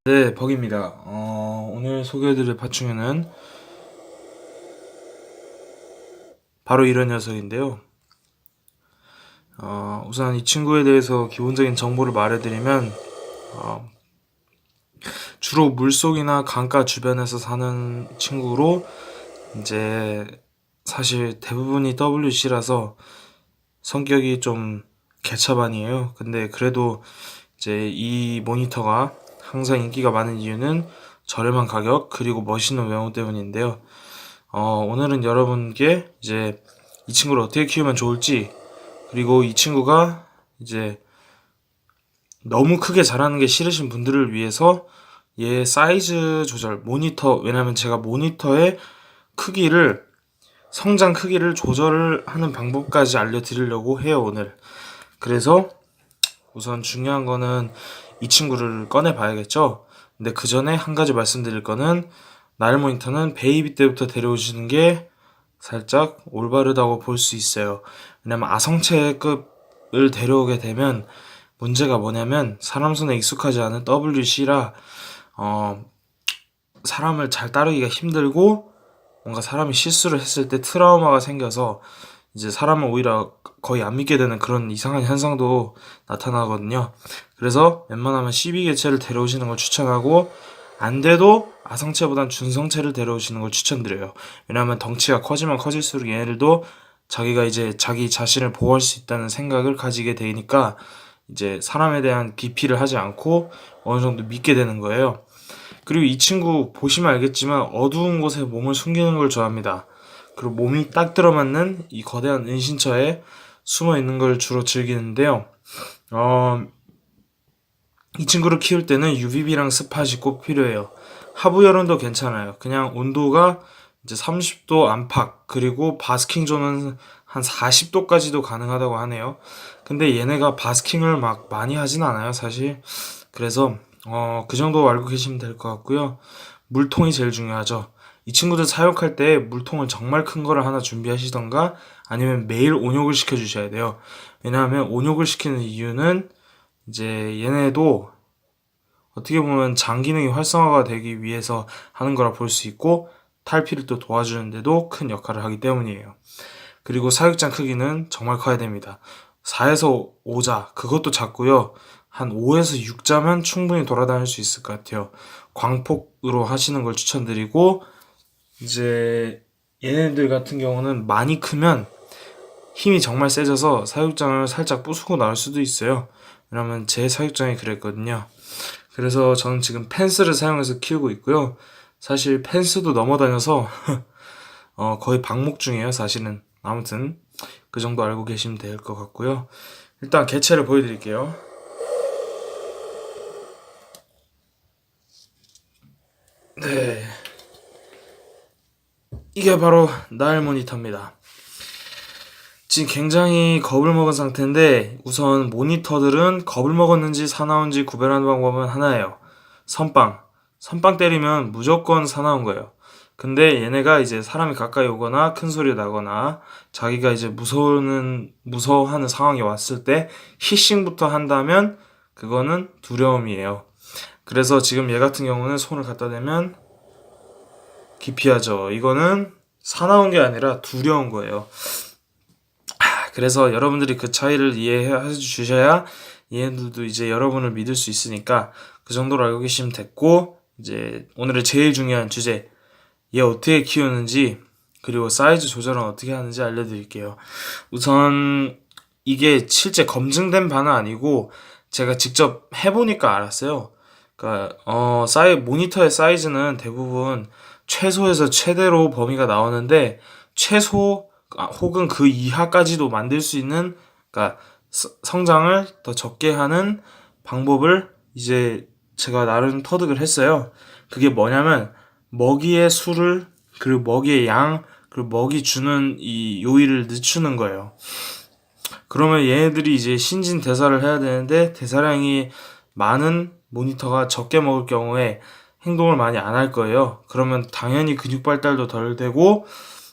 네, 벅입니다. 오늘 소개해드릴 파충류는 바로 이런 녀석인데요. 우선 이 친구에 대해서 기본적인 정보를 말해드리면, 어, 주로 물속이나 강가 주변에서 사는 친구로, 이제, 사실 대부분이 WC라서 성격이 좀 개차반이에요. 근데 그래도 이제 이 모니터가 항상 인기가 많은 이유는 저렴한 가격, 그리고 멋있는 외모 때문인데요. 오늘은 여러분께 이제 이 친구를 어떻게 키우면 좋을지, 그리고 이 친구가 이제 너무 크게 자라는 게 싫으신 분들을 위해서 얘 사이즈 조절, 모니터, 왜냐면 제가 모니터의 크기를, 성장 크기를 조절을 하는 방법까지 알려드리려고 해요, 오늘. 그래서 우선 중요한 거는 이 친구를 꺼내 봐야겠죠? 근데 그 전에 한 가지 말씀드릴 거는, 나일 모니터는 베이비 때부터 데려오시는 게 살짝 올바르다고 볼 수 있어요. 왜냐면 아성체급을 데려오게 되면 문제가 뭐냐면, 사람 손에 익숙하지 않은 WC라 어, 사람을 잘 따르기가 힘들고, 뭔가 사람이 실수를 했을 때 트라우마가 생겨서 이제 사람을 오히려 거의 안 믿게 되는 그런 이상한 현상도 나타나거든요. 그래서 웬만하면 12개체를 데려오시는 걸 추천하고, 안 돼도 아성체보단 준성체를 데려오시는 걸 추천드려요. 왜냐하면 덩치가 커지면 커질수록 얘네들도 자기가 이제 자기 자신을 보호할 수 있다는 생각을 가지게 되니까 이제 사람에 대한 기피를 하지 않고 어느 정도 믿게 되는 거예요. 그리고 이 친구 보시면 알겠지만 어두운 곳에 몸을 숨기는 걸 좋아합니다. 그리고 몸이 딱 들어맞는 이 거대한 은신처에 숨어 있는 걸 주로 즐기는데요. 어, 이 친구를 키울 때는 UVB랑 스팟이 꼭 필요해요. 하부 여름도 괜찮아요. 그냥 온도가 이제 30도 안팎, 그리고 바스킹 존은 한 40도까지도 가능하다고 하네요. 근데 얘네가 바스킹을 막 많이 하진 않아요, 사실. 그래서 그 정도 알고 계시면 될 것 같고요. 물통이 제일 중요하죠. 이 친구들 사육할 때 물통을 정말 큰 거를 하나 준비하시던가, 아니면 매일 온욕을 시켜주셔야 돼요. 왜냐하면 온욕을 시키는 이유는 이제 얘네도 어떻게 보면 장 기능이 활성화가 되기 위해서 하는 거라 볼 수 있고, 탈피를 또 도와주는데도 큰 역할을 하기 때문이에요. 그리고 사육장 크기는 정말 커야 됩니다. 4에서 5자, 그것도 작고요. 한 5에서 6자면 충분히 돌아다닐 수 있을 것 같아요. 광폭으로 하시는 걸 추천드리고, 이제 얘네들 같은 경우는 많이 크면 힘이 정말 세져서 사육장을 살짝 부수고 나올 수도 있어요. 왜냐면 제 사육장이 그랬거든요. 그래서 저는 지금 펜스를 사용해서 키우고 있고요. 사실 펜스도 넘어다녀서 거의 방목 중이에요, 사실은. 아무튼 그 정도 알고 계시면 될 것 같고요. 일단 개체를 보여드릴게요. 네, 이게 바로 나일 모니터입니다. 지금 굉장히 겁을 먹은 상태인데, 우선 모니터들은 겁을 먹었는지 사나운지 구별하는 방법은 하나예요. 선빵. 선빵 때리면 무조건 사나운 거예요. 근데 얘네가 이제 사람이 가까이 오거나 큰 소리 나거나 자기가 이제 무서워하는 상황이 왔을 때 히싱부터 한다면 그거는 두려움이에요. 그래서 지금 얘 같은 경우는 손을 갖다 대면 기피하죠. 이거는 사나운 게 아니라 두려운 거예요. 그래서 여러분들이 그 차이를 이해해 주셔야 얘네들도 이제 여러분을 믿을 수 있으니까, 그 정도로 알고 계시면 됐고, 이제 오늘의 제일 중요한 주제, 얘 어떻게 키우는지, 그리고 사이즈 조절은 어떻게 하는지 알려드릴게요. 우선 이게 실제 검증된 바는 아니고 제가 직접 해보니까 알았어요. 그러니까 모니터의 사이즈는 대부분 최소에서 최대로 범위가 나오는데, 최소 혹은 그 이하까지도 만들 수 있는, 그러니까 성장을 더 적게 하는 방법을 이제 제가 나름 터득을 했어요. 그게 뭐냐면, 먹이의 수를, 그리고 먹이의 양, 그리고 먹이 주는 이 요일을 늦추는 거예요. 그러면 얘네들이 이제 신진대사를 해야 되는데, 대사량이 많은 모니터가 적게 먹을 경우에 행동을 많이 안 할 거예요. 그러면 당연히 근육 발달도 덜 되고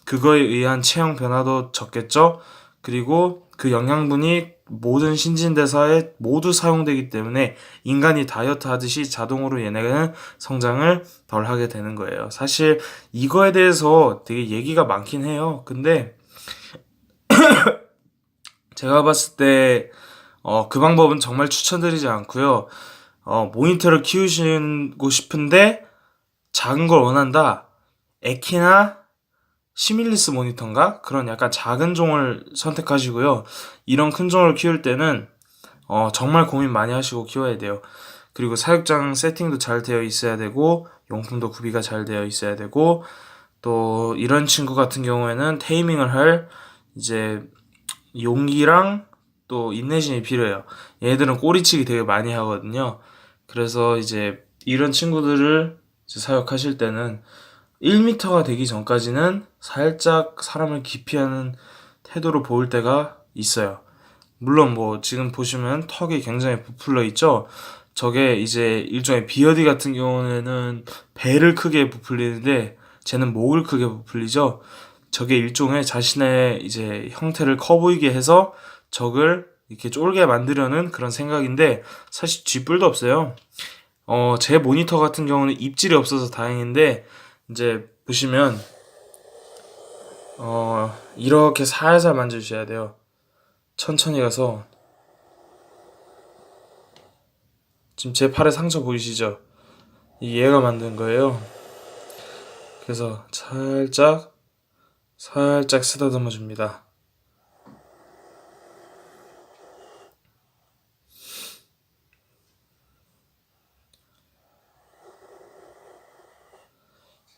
그거에 의한 체형 변화도 적겠죠. 그리고 그 영양분이 모든 신진대사에 모두 사용되기 때문에 인간이 다이어트 하듯이 자동으로 얘네는 성장을 덜 하게 되는 거예요. 사실 이거에 대해서 되게 얘기가 많긴 해요. 근데 제가 봤을 때 그 방법은 정말 추천드리지 않고요. 모니터를 키우시고 싶은데 작은 걸 원한다. 에키나 시밀리스 모니터인가? 그런 약간 작은 종을 선택하시고요. 이런 큰 종을 키울 때는 정말 고민 많이 하시고 키워야 돼요. 그리고 사육장 세팅도 잘 되어 있어야 되고 용품도 구비가 잘 되어 있어야 되고 또 이런 친구 같은 경우에는 테이밍을 할 이제 용기랑 또 인내심이 필요해요. 얘네들은 꼬리치기 되게 많이 하거든요. 그래서 이제 이런 친구들을 이제 사육하실 때는 1m가 되기 전까지는 살짝 사람을 기피하는 태도로 보일 때가 있어요. 물론 뭐 지금 보시면 턱이 굉장히 부풀러 있죠. 저게 이제 일종의 비어디 같은 경우에는 배를 크게 부풀리는데 쟤는 목을 크게 부풀리죠. 저게 일종의 자신의 이제 형태를 커 보이게 해서 적을 이렇게 쫄게 만들려는 그런 생각인데 사실 쥐뿔도 없어요. 제 모니터 같은 경우는 입질이 없어서 다행인데 이제 보시면 이렇게 살살 만져주셔야 돼요. 천천히 가서 지금 제 팔에 상처 보이시죠? 이 얘가 만든 거예요. 그래서 살짝 쓰다듬어 줍니다.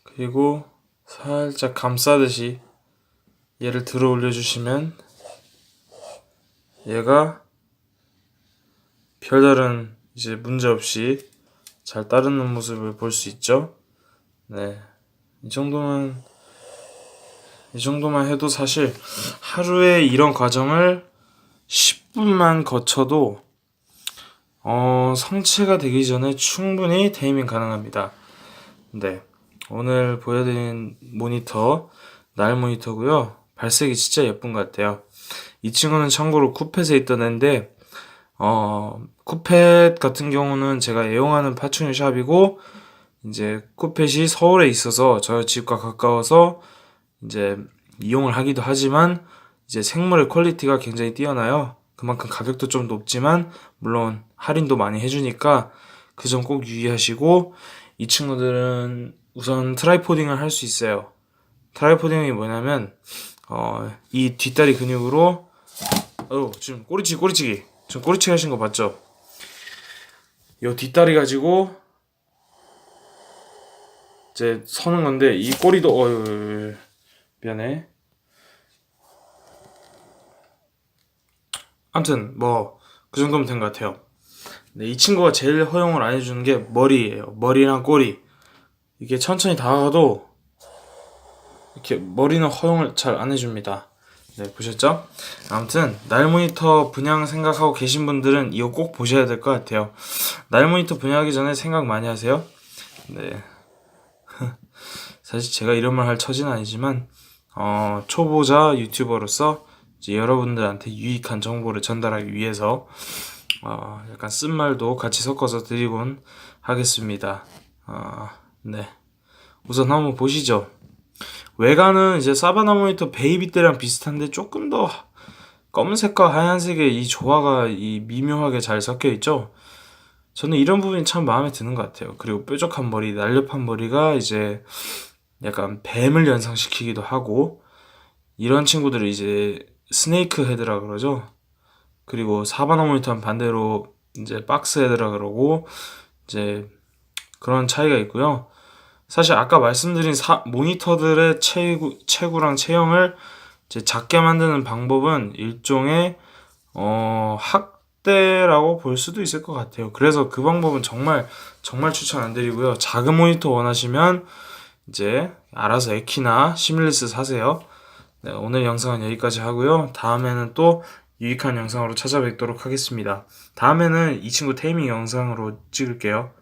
그리고 살짝 감싸듯이 얘를 들어 올려주시면 얘가 별다른 이제 문제 없이 잘 따르는 모습을 볼 수 있죠. 네, 이 정도만 해도 사실 하루에 이런 과정을 10분만 거쳐도 성체가 되기 전에 충분히 테이밍 가능합니다. 네, 오늘 보여드린 모니터 날 모니터고요. 발색이 진짜 예쁜 것 같아요. 이 친구는 참고로 쿠펫에 있던 애인데 쿠펫 같은 경우는 제가 애용하는 파충류 샵이고 이제 쿠펫이 서울에 있어서 저 집과 가까워서 이제 이용을 하기도 하지만 이제 생물의 퀄리티가 굉장히 뛰어나요. 그만큼 가격도 좀 높지만 물론 할인도 많이 해주니까 그 점 꼭 유의하시고 이 친구들은 우선 트라이포딩을 할 수 있어요. 트라이포딩이 뭐냐면 이 뒷다리 근육으로 지금 꼬리치기 지금 꼬리치기 하신 거 봤죠? 이 뒷다리 가지고 이제 서는 건데 이 꼬리도 미안해. 아무튼 뭐 그 정도면 된 것 같아요. 네, 이 친구가 제일 허용을 안 해주는 게 머리예요. 머리랑 꼬리. 이게 천천히 다가가도 이렇게 머리는 허용을 잘 안 해줍니다. 네, 보셨죠? 아무튼 날 모니터 분양 생각하고 계신 분들은 이거 꼭 보셔야 될 것 같아요. 날 모니터 분양하기 전에 생각 많이 하세요. 네. 사실 제가 이런 말 할 처지는 아니지만 초보자 유튜버로서 이제 여러분들한테 유익한 정보를 전달하기 위해서 약간 쓴말도 같이 섞어서 드리곤 하겠습니다. 네. 우선 한번 보시죠. 외관은 이제 사바나 모니터 베이비 때랑 비슷한데 조금 더 검은색과 하얀색의 이 조화가 이 미묘하게 잘 섞여 있죠. 저는 이런 부분이 참 마음에 드는 것 같아요. 그리고 뾰족한 머리, 날렵한 머리가 이제 약간 뱀을 연상시키기도 하고 이런 친구들을 이제 스네이크 헤드라 그러죠. 그리고 사바나 모니터는 반대로 이제 박스 헤드라 그러고 이제 그런 차이가 있고요. 사실 아까 말씀드린 모니터들의 체구랑 체형을 이제 작게 만드는 방법은 일종의 학대라고 볼 수도 있을 것 같아요. 그래서 그 방법은 정말 추천 안 드리고요. 작은 모니터 원하시면 이제 알아서 에키나 시뮬리스 사세요. 네, 오늘 영상은 여기까지 하고요. 다음에는 또 유익한 영상으로 찾아뵙도록 하겠습니다. 다음에는 이 친구 테이밍 영상으로 찍을게요.